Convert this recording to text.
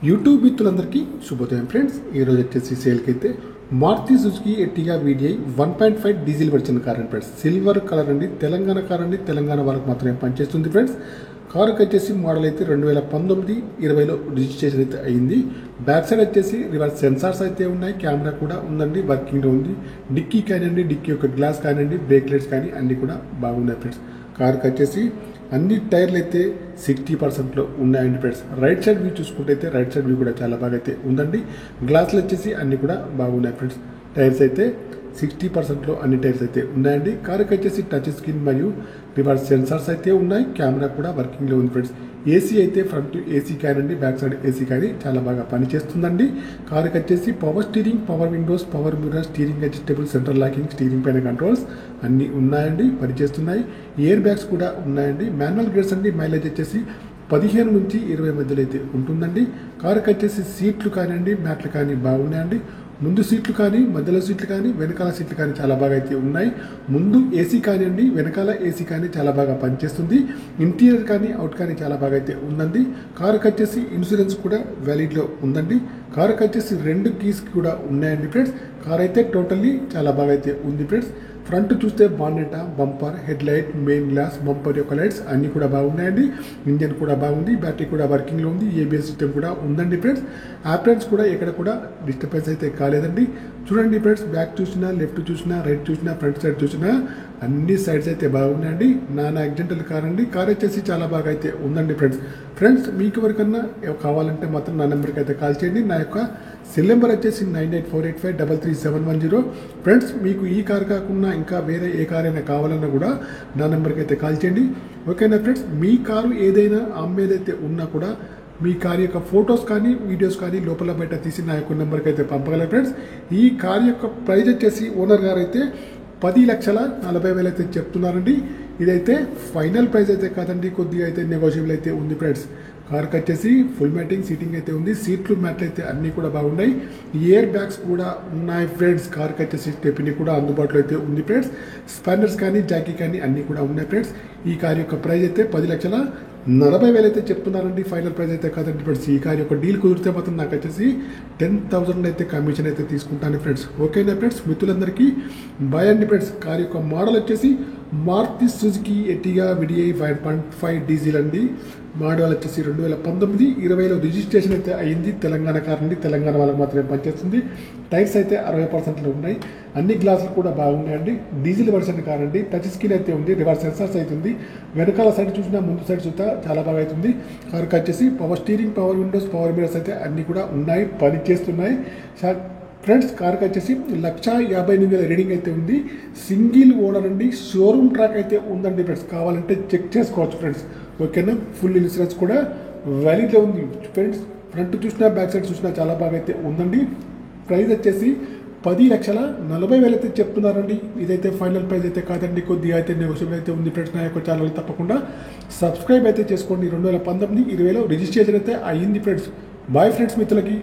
YouTube మిత్రులందరికీ శుభోదయం friends. ఈరోజు వచ్చేసి సేల్కి అయితే Maruti Suzuki Ertiga VDI 1.5 diesel version car అండి ఫ్రెండ్స్. సిల్వర్ కలర్ అండి, తెలంగాణ కార్ అండి. తెలంగాణ వాళ్ళకి మాత్రమే పనిచేస్తుంది ఫ్రెండ్స్. కారుకి వచ్చేసి మోడల్ అయితే 2019-20లో రిజిస్ట్రేషన్ అయితే అయింది. బ్యాక్ సైడ్ వచ్చేసి రివర్స్ సెన్సార్స్ అయితే ఉన్నాయి, కెమెరా కూడా ఉందండి, వర్కింగ్లో ఉంది. డిక్కీ కానివ్వండి, డిక్కీ యొక్క గ్లాస్ కానివ్వండి, బ్రేక్ లైట్స్ కానీ అన్నీ కూడా బాగున్నాయి ఫ్రెండ్స్. కారుకి వచ్చేసి అన్ని టైర్లు అయితే 60%లో ఉన్నాయండి ఫ్రెండ్స్. రైట్ సైడ్ వ్యూ చూసుకుంటే అయితే రైట్ సైడ్ వ్యూ కూడా చాలా బాగా అయితే ఉందండి. గ్లాసులు వచ్చేసి అన్నీ కూడా బాగున్నాయి ఫ్రెండ్స్. టైర్స్ అయితే 60%లో అన్ని టైర్స్ అయితే ఉన్నాయండి. కారుకి వచ్చేసి టచ్ స్క్రీన్ మరియు రివర్స్ సెన్సార్స్ అయితే ఉన్నాయి, కెమెరా కూడా వర్కింగ్లో ఉంది ఫ్రెండ్స్. ఏసీ అయితే ఫ్రంట్ ఏసీ కానివ్వండి, బ్యాక్ సైడ్ ఏసీ కానీ చాలా బాగా పనిచేస్తుందండి. కారుకి వచ్చేసి power steering, power Windows, power mirror, steering adjustable, central locking, steering పైన కంట్రోల్స్ అన్నీ ఉన్నాయండి, పనిచేస్తున్నాయి. ఎయిర్ బ్యాగ్స్ కూడా ఉన్నాయండి. మాన్యువల్ గేర్స్ అండి. మైలేజ్ వచ్చేసి 15 నుంచి 20 మధ్యలో అయితే ఉంటుందండి. కారుకి వచ్చేసి సీట్లు కానివ్వండి, మ్యాట్లు కానీ బాగున్నాయండి. ముందు సీట్లు కానీ, మధ్యలో సీట్లు కానీ, వెనకాల సీట్లు కానీ చాలా బాగా అయితే ఉన్నాయి. ముందు ఏసీ కానివ్వండి, వెనకాల ఏసీ కానీ చాలా బాగా పనిచేస్తుంది. ఇంటీరియర్ కానీ, అవుట్ కానీ చాలా బాగా అయితే ఉందండి. కారుకి వచ్చేసి ఇన్సూరెన్స్ కూడా వ్యాలిడ్లో ఉందండి. కారుకి వచ్చేసి 2 కీస్ కూడా ఉన్నాయండి ఫ్రెండ్స్. కార్ అయితే టోటల్లీ చాలా బాగా అయితే ఉంది ఫ్రెండ్స్. ఫ్రంట్ చూస్తే bonnet, bumper, head light, main glass, bumper యొక్క లైట్స్ అన్నీ కూడా బాగున్నాయండి. ఇంజన్ కూడా బాగుంది, బ్యాటరీ కూడా వర్కింగ్లో ఉంది, ఏబిఎస్ సిస్టమ్ కూడా ఉందండి ఫ్రెండ్స్. ఆపరెంట్స్ కూడా ఎక్కడ కూడా డిస్టర్బెన్స్ అయితే కాలేదండి. చూడండి ఫ్రెండ్స్, బ్యాక్ చూసినా, లెఫ్ట్ చూసినా, రైట్ చూసినా, ఫ్రంట్ సైడ్ చూసినా అన్ని సైడ్స్ అయితే బాగున్నాయండి. నాన్ యాక్సిడెంటల్ కార్ అండి. కార్ వచ్చేసి చాలా బాగా అయితే ఉందండి ఫ్రెండ్స్. మీకు ఎవరికన్నా కావాలంటే మాత్రం నా నెంబర్కి అయితే కాల్ చేయండి. నా యొక్క సెల్ నెంబర్ వచ్చేసి 9848533710. ఫ్రెండ్స్, మీకు ఈ కార్ కాకుండా ఇంకా వేరే ఏ కార్ అయినా కావాలన్నా కూడా నా నెంబర్కి అయితే కాల్ చేయండి. ఓకేనా ఫ్రెండ్స్. మీ కారు ఏదైనా అమ్మేదైతే ఉన్నా కూడా మీ కార్ యొక్క ఫొటోస్ కానీ, వీడియోస్ కానీ లోపల బయట తీసి నా యొక్క నెంబర్కి అయితే పంపగలరు ఫ్రెండ్స్. ఈ కార్ యొక్క ప్రైజ్ వచ్చేసి ఓనర్ గారు అయితే 10,40,000 అయితే చెప్తున్నారండి. ఇదైతే ఫైనల్ ప్రైస్ అయితే కాదండి, కొద్దిగా అయితే నెగోషియబుల్ అయితే ఉంది ఫ్రెండ్స్. కార్కి వచ్చేసి ఫుల్ మ్యాటింగ్ సీటింగ్ అయితే ఉంది, సీట్లు మ్యాట్లు అయితే అన్నీ కూడా బాగున్నాయి. ఇయర్ బ్యాగ్స్ కూడా ఉన్నాయి ఫ్రెండ్స్. కార్కి వచ్చేసి స్టెప్ని కూడా అందుబాటులో అయితే ఉంది ఫ్రెండ్స్. స్పానర్స్ కానీ, జాకీ కానీ అన్నీ కూడా ఉన్నాయి ఫ్రెండ్స్. ఈ కార్ యొక్క ప్రైస్ అయితే 10,40,000 అయితే చెప్తున్నారండి, ఫైనల్ ప్రైస్ అయితే కాదండి ఫ్రెండ్స్. ఈ కార్ యొక్క డీల్ కుదిరితే మాత్రం నాకు వచ్చేసి 10,000 అయితే కమిషన్ అయితే తీసుకుంటాను ఫ్రెండ్స్. ఓకేనా ఫ్రెండ్స్. మిత్రులందరికీ బాయ్ అండి ఫ్రెండ్స్. కార్ యొక్క మోడల్ వచ్చేసి Maruti Suzuki Ertiga VDI 1.5 diesel అండి. మోడల్ వచ్చేసి 2019-20లో రిజిస్ట్రేషన్ అయితే అయ్యింది. తెలంగాణ కార్ అండి, తెలంగాణ వాళ్ళకి మాత్రమే పనిచేస్తుంది. టైర్స్ అయితే 60%లో ఉన్నాయి. అన్ని గ్లాసులు కూడా బాగున్నాయండి. డీజిల్ వర్షన్ కార్ అండి. టచ్ స్క్రీన్ అయితే ఉంది, రివర్స్ సెన్సార్స్ అయితే ఉంది. వెనకాల సైడ్ చూసినా, ముందు సైడ్ చూసినా చాలా బాగా అవుతుంది. కార్కి వచ్చేసి power steering, power Windows, power mirrors అయితే అన్నీ కూడా ఉన్నాయి, పనిచేస్తున్నాయి ఫ్రెండ్స్. కార్కి వచ్చేసి 1,58,000 రీడింగ్ అయితే ఉంది. సింగిల్ ఓనర్ అండి. షోరూమ్ ట్రాక్ అయితే ఉందండి ఫ్రెండ్స్. కావాలంటే చెక్ చేసుకోవచ్చు ఫ్రెండ్స్. ఓకేనా. ఫుల్ ఇన్సూరెన్స్ కూడా వ్యాలిడ్లో ఉంది ఫ్రెండ్స్. ఫ్రంట్ చూసినా, బ్యాక్ సైడ్ చూసినా చాలా బాగా అయితే ఉందండి. ప్రైస్ వచ్చేసి 10,40,000 అయితే చెప్తున్నారండి. ఇదైతే ఫైనల్ ప్రైస్ అయితే కాదండి, కొద్దిగా అయితే నెగోషియబుల్ అయితే ఉంది ఫ్రెండ్స్. నా యొక్క ఛానల్ తప్పకుండా సబ్స్క్రైబ్ అయితే చేసుకోండి. 2019-20లో రిజిస్ట్రేషన్ అయితే అయ్యింది ఫ్రెండ్స్. బాయ్ ఫ్రెండ్స్ మిత్రులకి.